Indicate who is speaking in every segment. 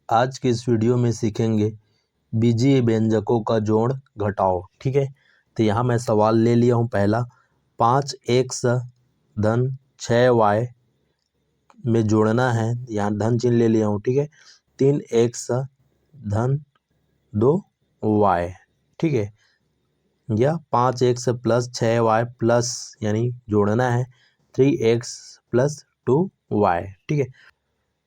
Speaker 1: आज के इस वीडियो में सीखेंगे बीजीय व्यंजकों का जोड़ घटाओ। ठीक है, तो यहाँ मैं सवाल ले लिया हूँ पहला, 5x धन 6y में जोड़ना है, यहाँ धन चिन्ह ले लिया हूँ। ठीक है, 3x धन 2y। ठीक है, या 5x प्लस 6y प्लस यानी जोड़ना है 3x प्लस 2y। ठीक है,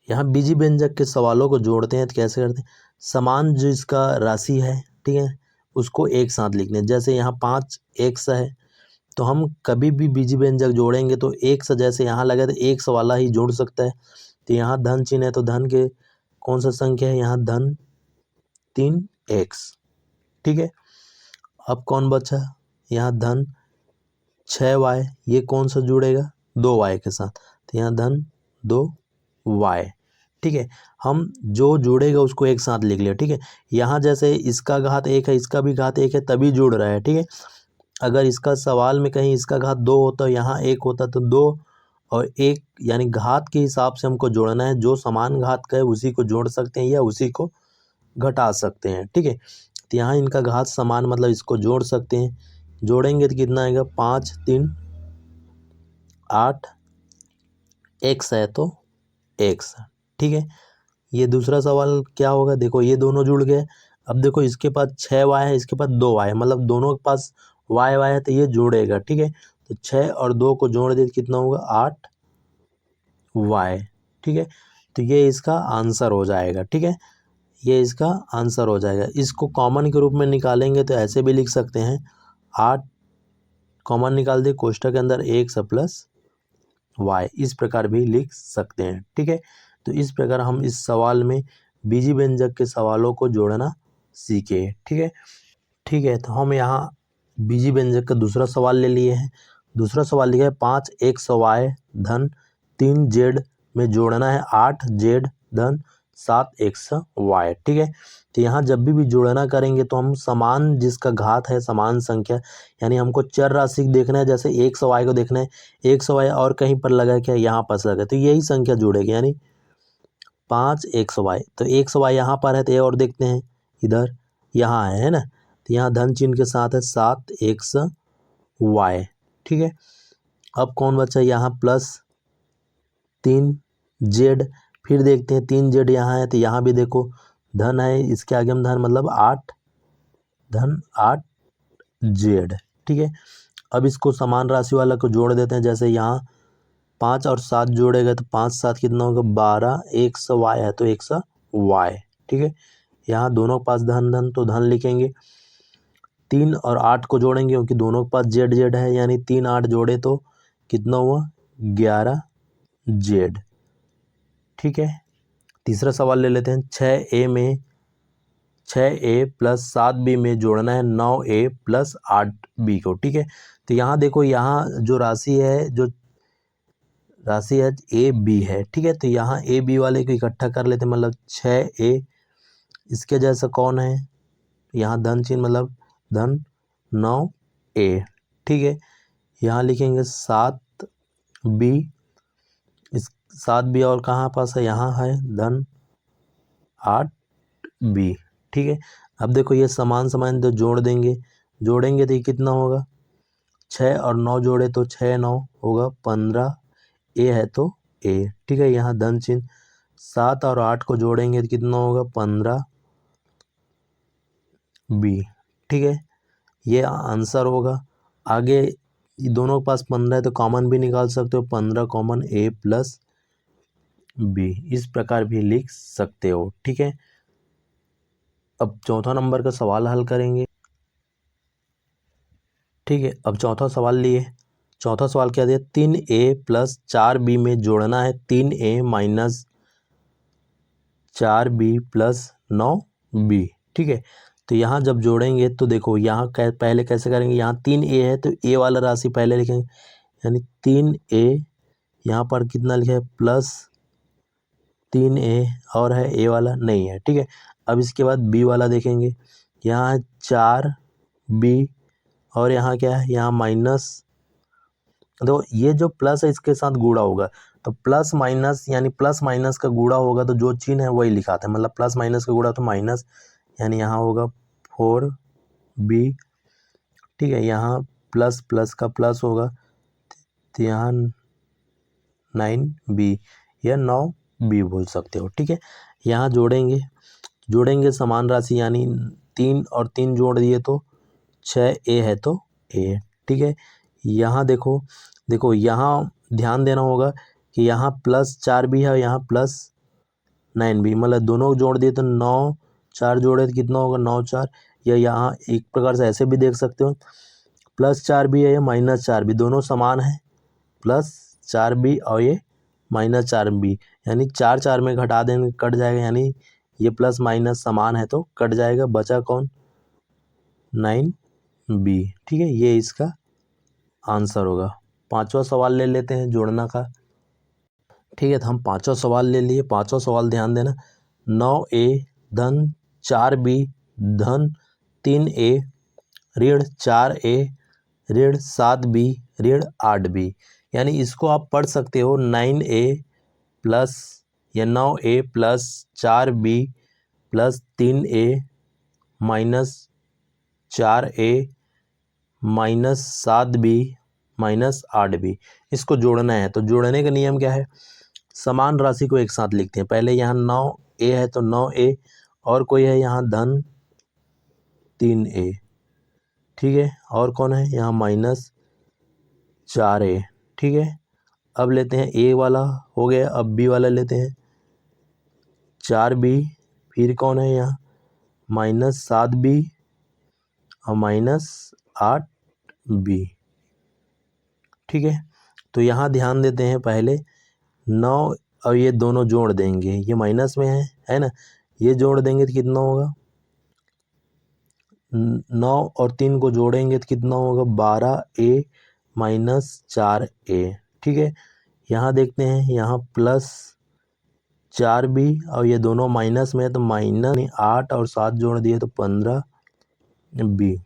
Speaker 1: यहाँ बीजी व्यंजक के सवालों को जोड़ते हैं तो कैसे करते हैं, समान जो इसका राशि है, ठीक है, उसको एक साथ लिखने हैं। जैसे यहाँ 5x है तो हम कभी भी बीजी व्यंजक जोड़ेंगे तो एक से, जैसे यहाँ लगा तो एक से वाला ही जोड़ सकता है। तो यहाँ धन चिन्ह है तो धन के कौन सा संख्या है, यहाँ धन 3x। ठीक है, अब कौन बचा, यहाँ धन 6y, ये कौन सा जुड़ेगा 2y के साथ, तो यहाँ धन 2y। ठीक है, हम जो जोड़ेगा उसको एक साथ लिख लिया। ठीक है, यहाँ जैसे इसका घात 1 है, इसका भी घात 1 है, तभी जुड़ रहा है। ठीक है, अगर इसका सवाल में कहीं इसका घात 2 होता, यहाँ 1 होता, तो 2 और 1 यानी घात के हिसाब से हमको जोड़ना है। जो समान घात का है उसी को जोड़ सकते हैं या उसी को घटा सकते हैं। ठीक है, तो यहाँ इनका घात समान मतलब इसको जोड़ सकते हैं। जोड़ेंगे तो कितना आएगा, 5 3 8, x है तो x। ठीक है, ये दूसरा सवाल क्या होगा, देखो ये दोनों जुड़ गए। अब देखो इसके पास 6y है, इसके पास 2y है, मतलब दोनों के पास y है तो ये जोड़ेगा। ठीक है, तो 6 और 2 को जोड़ दे कितना होगा, 8y। ठीक है, तो ये इसका आंसर हो जाएगा। ठीक है, ये इसका आंसर हो जाएगा। इसको कॉमन के रूप में निकालेंगे तो ऐसे भी लिख सकते हैं, 8 कॉमन निकाल दे, कोष्ठक के अंदर x प्लस y, इस प्रकार भी लिख सकते हैं। ठीक है, तो इस प्रकार हम इस सवाल में बीजी व्यंजक के सवालों को जोड़ना सीखे। ठीक है, ठीक है, तो हम यहाँ बीजी व्यंजक का दूसरा सवाल ले लिए हैं। दूसरा सवाल लिखा है 5xy धन 3z में जोड़ना है 8z धन 7xy। ठीक है, तो यहाँ जब भी जोड़ना करेंगे तो हम समान जिसका घात है, समान संख्या, यानी हमको चर राशि देखना है। जैसे 1y को देखना है, 1y और कहीं पर लगा क्या, यहाँ पर लगा, तो यही संख्या जुड़ेगी, यानी 5xy। तो xy यहाँ पर है तो ये और देखते हैं, इधर यहाँ है ना, तो यहाँ धन चिन्ह के साथ है 7xy। ठीक है, अब कौन बचा, यहाँ प्लस 3z। फिर देखते हैं 3z यहाँ है तो यहाँ भी देखो धन है, इसके आगे हम धन मतलब 8 धन 8z। ठीक है, अब इसको समान राशि वाला को जोड़ देते हैं। जैसे यहाँ 5 और 7 जोड़ेगा तो 5 7 कितना होगा, 12, 1y है तो 1y। ठीक है, यहाँ दोनों के पास धन धन तो धन लिखेंगे। 3 और 8 को जोड़ेंगे क्योंकि दोनों के पास जेड जेड है, यानी 3 8 जोड़े तो कितना हुआ, 11z। ठीक है, तीसरा सवाल ले लेते हैं, 6a प्लस 7b में जोड़ना है 9a प्लस 8b को। ठीक है, तो यहाँ देखो, यहाँ जो राशि है, जो राशि है ए बी है। ठीक है, तो यहाँ ए बी वाले को इकट्ठा कर लेते हैं, मतलब 6a, इसके जैसा कौन है, यहाँ धन चिन्ह मतलब धन 9a। ठीक है, यहाँ लिखेंगे 7b, इस 7b और कहाँ पास है, यहाँ है धन 8b। ठीक है, अब देखो ये समान समान तो जोड़ेंगे तो ये कितना होगा, 6 और 9 जोड़े तो 6 9 होगा 15, ए है तो ए। ठीक है, यहाँ धन चिन्ह, 7 और 8 को जोड़ेंगे तो कितना होगा, 15b। ठीक है, ये आंसर होगा। आगे दोनों के पास 15 है तो कॉमन भी निकाल सकते हो, 15 कॉमन a प्लस b, इस प्रकार भी लिख सकते हो। ठीक है, अब चौथा नंबर का सवाल हल करेंगे। ठीक है, अब चौथा सवाल लिए, चौथा सवाल क्या दिया, 3a प्लस 4b में जोड़ना है 3a minus 4b plus 9b। ठीक है, तो यहाँ जब जोड़ेंगे तो देखो यहाँ पहले कैसे करेंगे, यहाँ 3a है तो a वाला राशि पहले लिखेंगे, यानी 3a, यहाँ पर कितना लिखा है प्लस 3a, और है a वाला नहीं है। ठीक है, अब इसके बाद b वाला देखेंगे, यहाँ है 4b और यहाँ क्या है, यहाँ माइनस, तो ये जो प्लस है इसके साथ गुणा होगा, तो प्लस माइनस यानी प्लस माइनस का गुणा होगा तो जो चिन्ह है वही लिखाते हैं, मतलब प्लस माइनस का गुणा तो माइनस, यानी यहाँ होगा 4b, ठीक है। यहाँ प्लस प्लस का प्लस होगा तो यहाँ 9b या 9b बोल सकते हो, ठीक है। यहाँ जोड़ेंगे समान राशि, यानी 3 और 3 जोड़ दिए तो 6a है तो a, ठीक है। यहाँ देखो यहाँ ध्यान देना होगा कि यहाँ +4b है और यहाँ +9b, मतलब दोनों जोड़ दिए तो 9, 4 जोड़े तो कितना होगा 9 4, या यहाँ एक प्रकार से ऐसे भी देख सकते हो +4b है या -4b, दोनों समान है, +4b और ये -4b, यानी 4 4 में घटा देंगे कट जाएगा, यानी ये प्लस माइनस समान है तो कट जाएगा, बचा कौन 9b, ठीक है। ये इसका आंसर होगा। पांचवा सवाल ले लेते हैं जोड़ना का, ठीक है। तो हम पांचवा सवाल ले लिए। पांचवा सवाल ध्यान देना, 9a धन 4b धन 3a ऋण 4a ऋण 7b ऋण 8b, यानी इसको आप पढ़ सकते हो 9a प्लस या 9a plus 4b plus 3a minus 4a minus 7b minus 8b, इसको जोड़ना है। तो जोड़ने का नियम क्या है, समान राशि को एक साथ लिखते हैं। पहले यहाँ 9a है तो 9a और कोई है यहाँ धन 3a, ठीक है, और कौन है यहाँ -4a, ठीक है। अब लेते हैं a वाला हो गया, अब b वाला लेते हैं 4b, फिर कौन है यहाँ -7b और -8b, ठीक है। तो यहाँ ध्यान देते हैं, पहले 9 और ये दोनों जोड़ देंगे, ये माइनस में है ना, ये जोड़ देंगे तो कितना होगा 9 और 3 को जोड़ेंगे तो कितना होगा 12a माइनस 4a, ठीक है। यहाँ देखते हैं, यहाँ +4b और ये दोनों माइनस में है तो माइनस 8 और 7 जोड़ दिए तो 15b,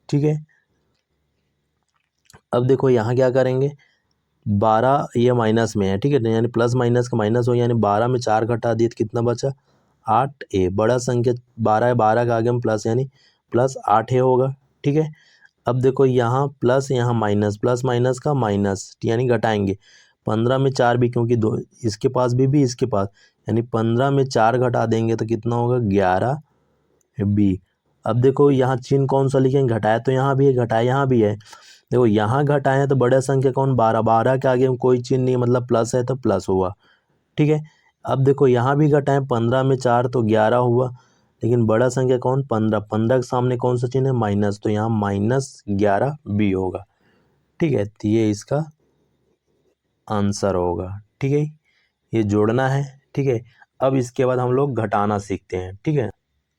Speaker 1: ठीक है। अब देखो यहाँ क्या करेंगे, 12 ये माइनस में है, ठीक है, यानी प्लस माइनस का माइनस हो, यानी 12 में 4 घटा दिए तो कितना बचा 8a, बड़ा संख्या 12 है, 12 का आगे में प्लस यानी +8a होगा, ठीक है। अब देखो यहाँ प्लस यहाँ माइनस, प्लस माइनस का माइनस यानी घटाएंगे, 15 में 4 भी, क्योंकि दो इसके पास भी इसके पास, यानी 15 में 4 घटा देंगे तो कितना होगा 11b। अब देखो यहाँ चिन्ह कौन सा लिखेंगे, घटाया तो यहाँ भी है, घटाया यहाँ भी है। देखो यहाँ घटाए तो बड़ा संख्या कौन 12, 12 के आगे में कोई चिन्ह नहीं, मतलब प्लस है तो प्लस हुआ, ठीक है। अब देखो यहाँ भी घटाएं, 15 में 4 तो 11 हुआ, लेकिन बड़ा संख्या कौन 15, 15 के सामने कौन सा चिन्ह है माइनस, तो यहाँ -11b होगा, ठीक है। तो ये इसका आंसर होगा, ठीक है। ये जोड़ना है, ठीक है। अब इसके बाद हम लोग घटाना सीखते हैं, ठीक है।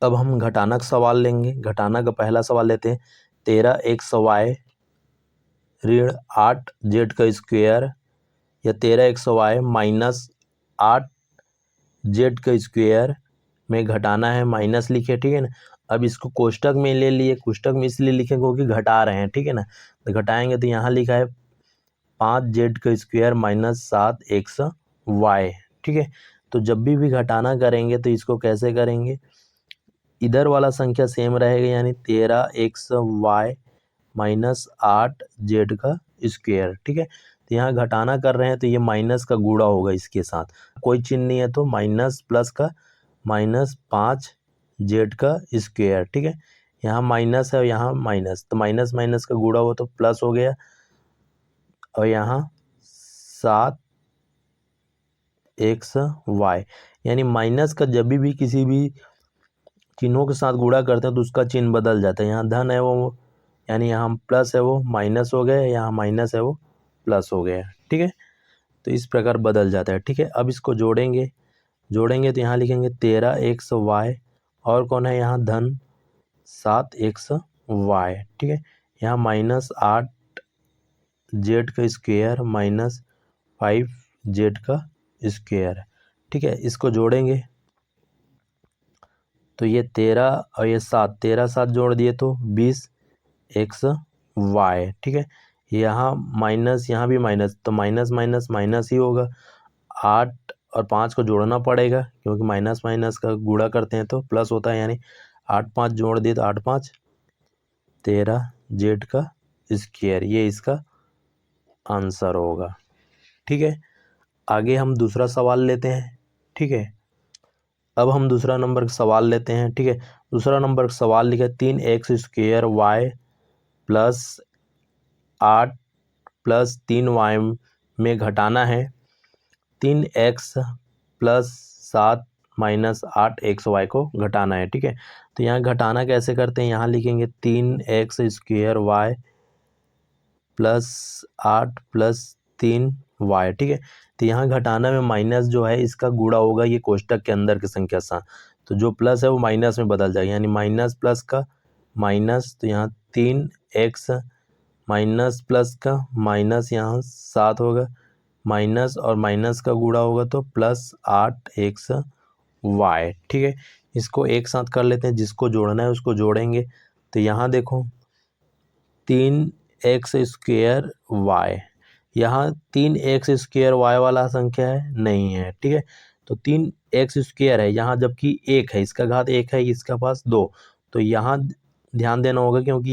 Speaker 1: अब हम घटाना का सवाल लेंगे। घटाना का पहला सवाल लेते हैं, 13x(y) ऋण 8z का स्क्वायर या 13x(y) -8z का स्क्वायर में घटाना है, माइनस लिखे, ठीक है ना। अब इसको कोष्टक में ले लिए, कोष्टक में इसलिए लिखे क्योंकि घटा रहे हैं, ठीक है ना। तो घटाएंगे तो यहाँ लिखा है 5z का स्क्वायर -7xy, ठीक है। तो जब भी घटाना करेंगे तो इसको कैसे करेंगे, इधर वाला संख्या सेम रहेगा, यानी 13xy -8z का स्क्वायर, ठीक है। तो यहाँ घटाना कर रहे हैं तो ये माइनस का गुणा होगा इसके साथ, कोई चिन्ह नहीं है तो माइनस प्लस का -5z का स्क्वायर, ठीक है। यहाँ माइनस है और यहाँ माइनस, तो माइनस माइनस का गुणा हो तो प्लस हो गया, और यहाँ 7xy, यानी माइनस का जब भी किसी भी चिन्हों के साथ गुणा करते हैं तो उसका चिन्ह बदल जाता है। यहाँ धन है वो, यानी यहाँ प्लस है वो माइनस हो गया, यहाँ माइनस है वो प्लस हो गया, ठीक है। तो इस प्रकार बदल जाता है, ठीक है। अब इसको जोड़ेंगे तो यहाँ लिखेंगे 13xy और कौन है यहाँ धन 7xy, ठीक है। यहाँ -8z का स्क्वायर -5z का स्क्वायर, ठीक है। इसको जोड़ेंगे तो ये 13 और ये 7, 13 7 जोड़ दिए तो 20xy, ठीक है। यहाँ माइनस यहाँ भी माइनस, तो माइनस माइनस माइनस ही होगा। 8 और 5 को जोड़ना पड़ेगा क्योंकि माइनस माइनस का गुणा करते हैं तो प्लस होता है, यानी 8 5 जोड़ दिए तो 8 5 13 जेड का स्क्वायर, ये इसका आंसर होगा। ठीक है, आगे हम दूसरा सवाल लेते हैं। ठीक है, अब हम दूसरा नंबर का सवाल लेते हैं। ठीक है, दूसरा नंबर का सवाल लिखा है 3x² y plus 8 plus 3y में घटाना है 3x प्लस 7 माइनस 8xy को घटाना है। ठीक है, तो यहाँ घटाना कैसे करते हैं, यहाँ लिखेंगे 3x² y plus 8 plus 3y। ठीक है, तो यहाँ घटाना में माइनस जो है इसका गुणा होगा ये कोष्टक के अंदर की संख्या सा, तो जो प्लस है वो माइनस में बदल जाएगा, यानी माइनस प्लस का माइनस, तो यहाँ 3x माइनस प्लस का माइनस, यहाँ 7 होगा, माइनस और माइनस का गुणा होगा तो प्लस 8xy। ठीक है, इसको एक साथ कर लेते हैं, जिसको जोड़ना है उसको जोड़ेंगे। तो यहाँ देखो 3x² y, यहाँ 3x² y वाला संख्या है नहीं है। ठीक है, तो 3x² है यहाँ, जबकि 1 है, इसका घात 1 है, इसका पास 2, तो यहाँ ध्यान देना होगा क्योंकि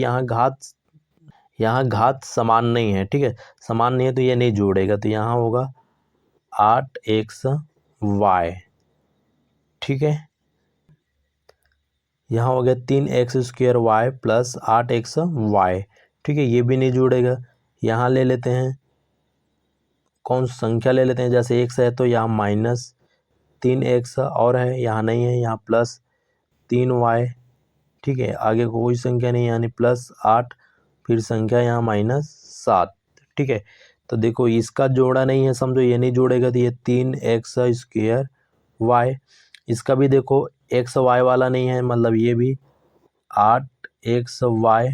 Speaker 1: यहाँ घात समान नहीं है। ठीक है, समान नहीं है तो ये नहीं जोड़ेगा, तो यहाँ होगा 8xy। ठीक है, यहाँ हो गया 3x² y प्लस 8xy। ठीक है, ये भी नहीं जुड़ेगा। यहाँ ले लेते हैं, कौन सी संख्या ले लेते हैं, जैसे x है तो यहाँ माइनस 3x और है, यहाँ नहीं है, यहाँ प्लस 3y। ठीक है, आगे कोई संख्या नहीं, यानी प्लस 8, फिर संख्या यहाँ माइनस 7। ठीक है, तो देखो इसका जोड़ा नहीं है, समझो ये नहीं जोड़ेगा, तो ये 3x² y, इसका भी देखो x y वाला नहीं है, मतलब ये भी 8xy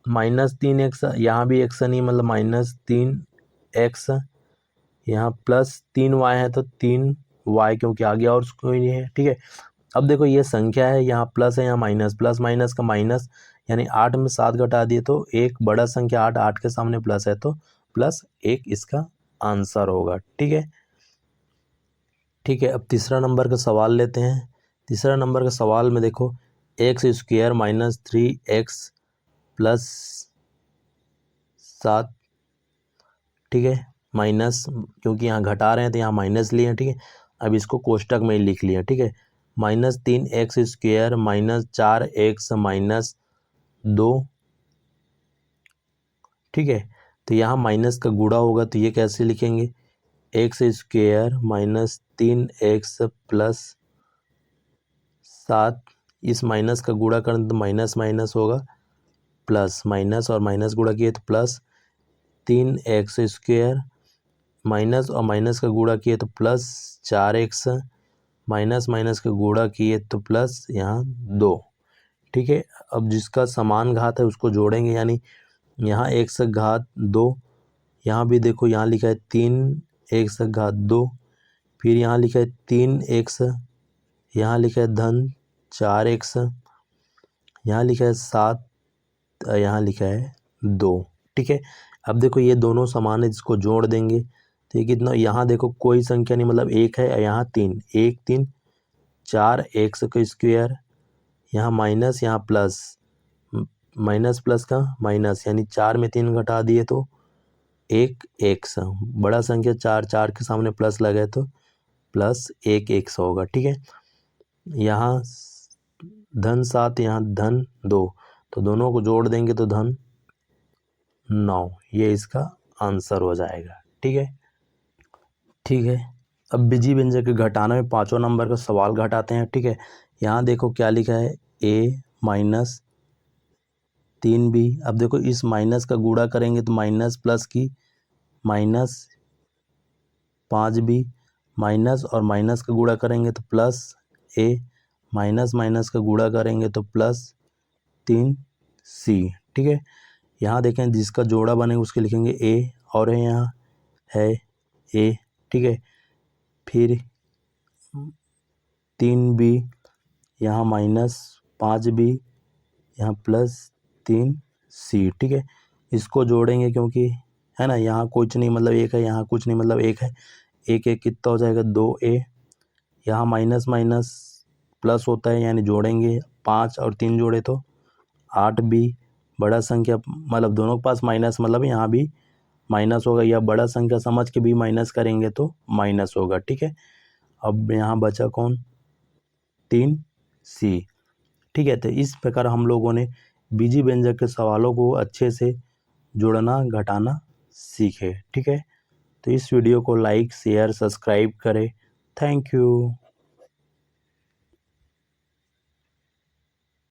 Speaker 1: माइनस 3x, यहाँ भी x नहीं, मतलब माइनस 3x, यहाँ प्लस 3y है तो 3y, क्योंकि आगे और कोई नहीं है। ठीक है, अब देखो ये संख्या है, यहाँ प्लस है, यहाँ माइनस, प्लस माइनस का माइनस, यानी 8 में 7 घटा दिए तो एक बड़ा संख्या 8, 8 के सामने प्लस है तो प्लस 1 इसका आंसर होगा। ठीक है, ठीक है, अब तीसरा नंबर का सवाल लेते हैं। तीसरा नंबर का सवाल में देखो x² माइनस 3x प्लस 7। ठीक है, माइनस, क्योंकि यहाँ घटा रहे हैं तो यहाँ माइनस लिए हैं। ठीक है, अब इसको कोष्टक में ही लिख लिया। ठीक है, minus 3x² minus 4x minus 2। ठीक है, तो यहाँ माइनस का गुणा होगा, तो ये कैसे लिखेंगे, x² माइनस 3x प्लस 7, इस माइनस का गुणा करें तो माइनस माइनस होगा प्लस, माइनस और माइनस गुणा किए तो प्लस 3x² माइनस और माइनस का गुणा किए तो प्लस 4x, माइनस माइनस का गुणा किए तो प्लस यहाँ 2। ठीक है, अब जिसका समान घात है उसको जोड़ेंगे, यानी यहाँ x घात 2, यहाँ भी देखो यहाँ लिखा है 3x घात 2, फिर यहाँ लिखा है 3x, यहाँ लिखा है धन 4x, यहाँ लिखा है 7, यहाँ लिखा है 2। ठीक है, अब देखो ये दोनों समान है, जिसको जोड़ देंगे तो ये कितना, यहाँ देखो कोई संख्या नहीं, मतलब 1 है, यहाँ 3, 1 3 4x का स्क्वायर, यहाँ माइनस, यहाँ प्लस, माइनस प्लस का माइनस, यानी 4 में 3 घटा दिए तो 1 x, बड़ा संख्या 4, 4 के सामने प्लस लगे तो प्लस 1 x होगा। ठीक है, यहाँ धन 7, यहाँ धन 2, तो दोनों को जोड़ देंगे तो धन 9, ये इसका आंसर हो जाएगा। ठीक है, ठीक है, अब बीजी व्यंजक के घटाना में पाँचों नंबर का सवाल घटाते हैं। ठीक है, यहाँ देखो क्या लिखा है, a माइनस 3b। अब देखो इस माइनस का गुणा करेंगे तो माइनस प्लस की माइनस 5b, माइनस और माइनस का गुणा करेंगे तो प्लस a, माइनस माइनस का गुणा करेंगे तो प्लस 3c। ठीक है, यहाँ देखें जिसका जोड़ा बने उसके लिखेंगे a, और है यहाँ है a। ठीक है, फिर 3b, यहाँ माइनस 5b, यहाँ प्लस 3c। ठीक है, इसको जोड़ेंगे क्योंकि है ना, यहाँ कुछ नहीं मतलब 1 है, यहाँ कुछ नहीं मतलब 1 है, एक एक कितना हो जाएगा 2a, यहाँ माइनस माइनस प्लस होता है यानी जोड़ेंगे 5 और 3 जोड़े तो 8b, बड़ा संख्या मतलब दोनों के पास माइनस मतलब यहाँ भी माइनस होगा, या बड़ा संख्या समझ के भी माइनस करेंगे तो माइनस होगा। ठीक है, अब यहाँ बचा कौन 3c। ठीक है, तो इस प्रकार हम लोगों ने बीजी व्यंजक के सवालों को अच्छे से जोड़ना घटाना सीखे। ठीक है, तो इस वीडियो को लाइक शेयर सब्सक्राइब करें। Thank you.